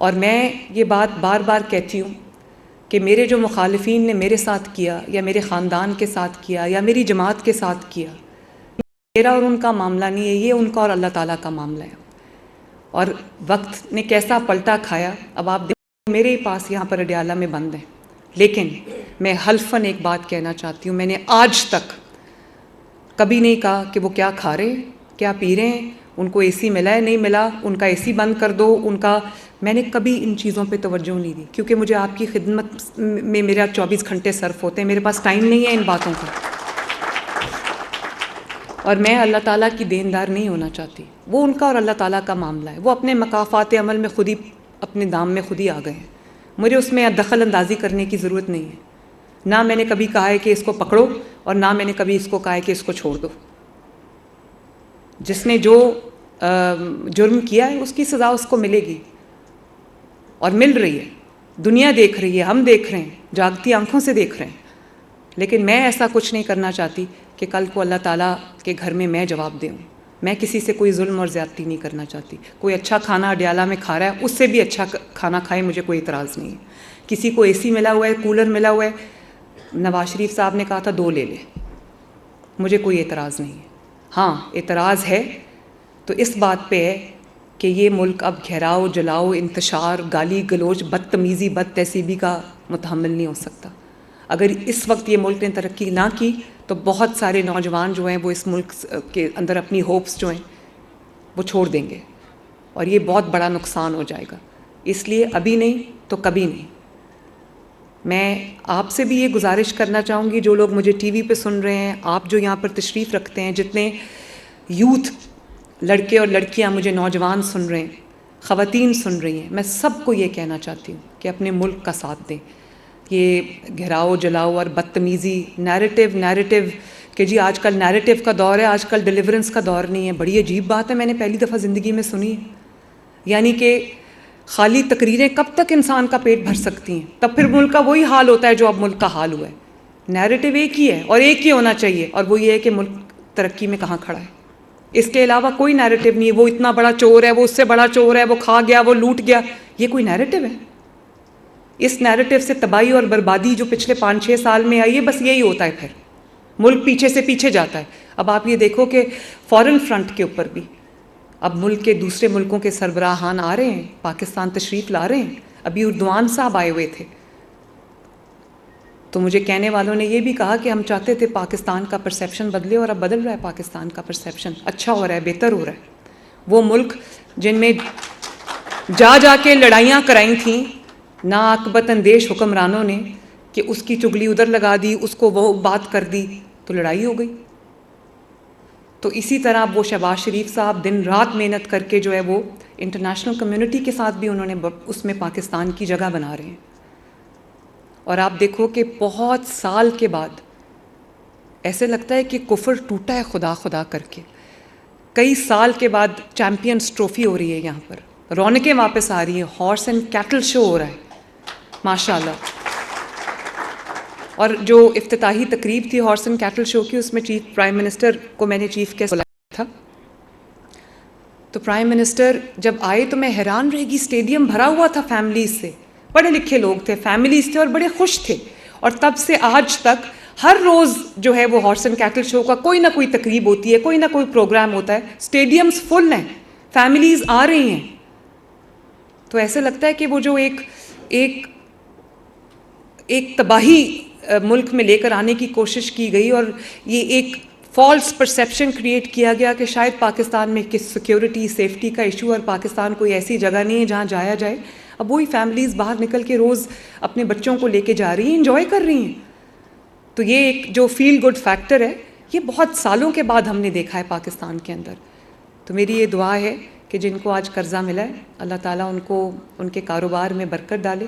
اور میں یہ بات بار بار کہتی ہوں کہ میرے جو مخالفین نے میرے ساتھ کیا یا میرے خاندان کے ساتھ کیا یا میری جماعت کے ساتھ کیا، میرا اور ان کا معاملہ نہیں ہے، یہ ان کا اور اللہ تعالیٰ کا معاملہ ہے۔ اور وقت نے کیسا پلٹا کھایا، اب آپ دیکھیں میرے ہی پاس یہاں پر اڈیالہ میں بند ہیں، لیکن میں حلفاً ایک بات کہنا چاہتی ہوں، میں نے آج تک کبھی نہیں کہا کہ وہ کیا کھا رہے ہیں، کیا پی رہے ہیں، ان کو اے سی ملا ہے نہیں ملا، ان کا اے سی بند کر دو، میں نے کبھی ان چیزوں پہ توجہ نہیں دی، کیونکہ مجھے آپ کی خدمت میں میرا 24 گھنٹے صرف ہوتے ہیں، میرے پاس ٹائم نہیں ہے ان باتوں کا، اور میں اللہ تعالیٰ کی دیندار نہیں ہونا چاہتی۔ وہ ان کا اور اللہ تعالیٰ کا معاملہ ہے، وہ اپنے مکافات عمل میں خود ہی اپنے دام میں خود ہی آ گئے ہیں، مجھے اس میں دخل اندازی کرنے کی ضرورت نہیں ہے۔ نہ میں نے کبھی کہا ہے کہ اس کو پکڑو، اور نہ میں نے کبھی اس کو کہا ہے کہ اس کو چھوڑ دو۔ جس نے جو جرم کیا ہے اس کی سزا اس کو ملے گی، اور مل رہی ہے، دنیا دیکھ رہی ہے، ہم دیکھ رہے ہیں، جاگتی آنکھوں سے دیکھ رہے ہیں۔ لیکن میں ایسا کچھ نہیں کرنا چاہتی کہ کل کو اللہ تعالیٰ کے گھر میں میں جواب دوں۔ میں کسی سے کوئی ظلم اور زیادتی نہیں کرنا چاہتی۔ کوئی اچھا کھانا اڈیالہ میں کھا رہا ہے، اس سے بھی اچھا کھانا کھائے، مجھے کوئی اعتراض نہیں ہے۔ کسی کو اے سی ملا ہوا ہے، کولر ملا ہوا ہے، نواز شریف صاحب نے کہا تھا 2 لے لے، مجھے کوئی اعتراض نہیں ہے۔ ہاں اعتراض ہے تو اس بات پہ ہے کہ یہ ملک اب گھیراؤ، جلاؤ، انتشار، گالی گلوچ، بدتمیزی، بد تہذیبی کا متحمل نہیں ہو سکتا۔ اگر اس وقت یہ ملک نے ترقی نہ کی تو بہت سارے نوجوان جو ہیں وہ اس ملک کے اندر اپنی ہوپس جو ہیں وہ چھوڑ دیں گے، اور یہ بہت بڑا نقصان ہو جائے گا۔ اس لیے ابھی نہیں تو کبھی نہیں۔ میں آپ سے بھی یہ گزارش کرنا چاہوں گی، جو لوگ مجھے ٹی وی پہ سن رہے ہیں، آپ جو یہاں پر تشریف رکھتے ہیں، جتنے یوتھ لڑکے اور لڑکیاں مجھے نوجوان سن رہے ہیں، خواتین سن رہی ہیں، میں سب کو یہ کہنا چاہتی ہوں کہ اپنے ملک کا ساتھ دیں۔ یہ گھراؤ جلاؤ اور بدتمیزی، نیریٹو کہ جی آج کل نیریٹو کا دور ہے، آج کل ڈیلیورنس کا دور نہیں ہے، بڑی عجیب بات ہے، میں نے پہلی دفعہ زندگی میں سنی ہے۔ یعنی کہ خالی تقریریں کب تک انسان کا پیٹ بھر سکتی ہیں؟ تب پھر ملک کا وہی حال ہوتا ہے جو اب ملک کا حال ہوا ہے۔ نیریٹو ایک ہی ہے اور ایک ہی ہونا چاہیے، اور وہ یہ ہے کہ ملک ترقی میں کہاں کھڑا ہے۔ اس کے علاوہ کوئی نیریٹو نہیں ہے، وہ اتنا بڑا چور ہے، وہ اس سے بڑا چور ہے، وہ کھا گیا، وہ لوٹ گیا، یہ کوئی نیریٹو ہے؟ اس نیریٹو سے تباہی اور بربادی جو پچھلے 5-6 سال میں آئی ہے، بس یہی ہوتا ہے، پھر ملک پیچھے سے پیچھے جاتا ہے۔ اب آپ یہ دیکھو کہ فورن فرنٹ کے اوپر بھی اب ملک کے دوسرے ملکوں کے سربراہان آ رہے ہیں، پاکستان تشریف لا رہے ہیں۔ ابھی اردوان صاحب آئے ہوئے تھے، تو مجھے کہنے والوں نے یہ بھی کہا کہ ہم چاہتے تھے پاکستان کا پرسیپشن بدلے، اور اب بدل رہا ہے پاکستان کا پرسیپشن، اچھا ہو رہا ہے، بہتر ہو رہا ہے۔ وہ ملک جن میں جا کے لڑائیاں کرائی تھیں ناعاقبت اندیش حکمرانوں نے، کہ اس کی چگلی ادھر لگا دی، اس کو وہ بات کر دی، تو لڑائی ہو گئی۔ تو اسی طرح وہ شہباز شریف صاحب دن رات محنت کر کے جو ہے وہ انٹرنیشنل کمیونٹی کے ساتھ بھی انہوں نے اس میں پاکستان کی جگہ بنا رہے ہیں۔ اور آپ دیکھو کہ بہت سال کے بعد ایسے لگتا ہے کہ کفر ٹوٹا ہے خدا خدا کر کے۔ کئی سال کے بعد چیمپئنز ٹرافی ہو رہی ہے یہاں پر، رونقیں واپس آ رہی ہیں، ہارس اینڈ کیٹل شو ہو رہا ہے ماشاءاللہ۔ اور جو افتتاحی تقریب تھی ہارس اینڈ کیٹل شو کی، اس میں چیف پرائم منسٹر کو میں نے چیف گیسٹ بلایا تھا، تو پرائم منسٹر جب آئے تو میں حیران رہ گئی، اسٹیڈیم بھرا ہوا تھا فیملیز سے، پڑھے لکھے لوگ تھے، فیملیز تھے، اور بڑے خوش تھے۔ اور تب سے آج تک ہر روز جو ہے وہ ہارس اینڈ کیٹل شو کا کوئی نہ کوئی تقریب ہوتی ہے، کوئی نہ کوئی پروگرام ہوتا ہے، اسٹیڈیمز فل ہیں، فیملیز آ رہی ہیں۔ تو ایسے لگتا ہے کہ وہ جو ایک تباہی ملک میں لے کر آنے کی کوشش کی گئی، اور یہ ایک فالس پرسیپشن کریٹ کیا گیا کہ شاید پاکستان میں کس سیکیورٹی سیفٹی کا ایشو، اور پاکستان کوئی ایسی جگہ نہیں ہے جہاں جایا جائے۔ اب وہی فیملیز باہر نکل کے روز اپنے بچوں کو لے کے جا رہی ہیں، انجوائے کر رہی ہیں۔ تو یہ ایک جو فیل گڈ فیکٹر ہے، یہ بہت سالوں کے بعد ہم نے دیکھا ہے پاکستان کے اندر۔ تو میری یہ دعا ہے کہ جن کو آج قرضہ ملا ہے، اللہ تعالیٰ ان کو ان کے کاروبار میں برکت ڈالے،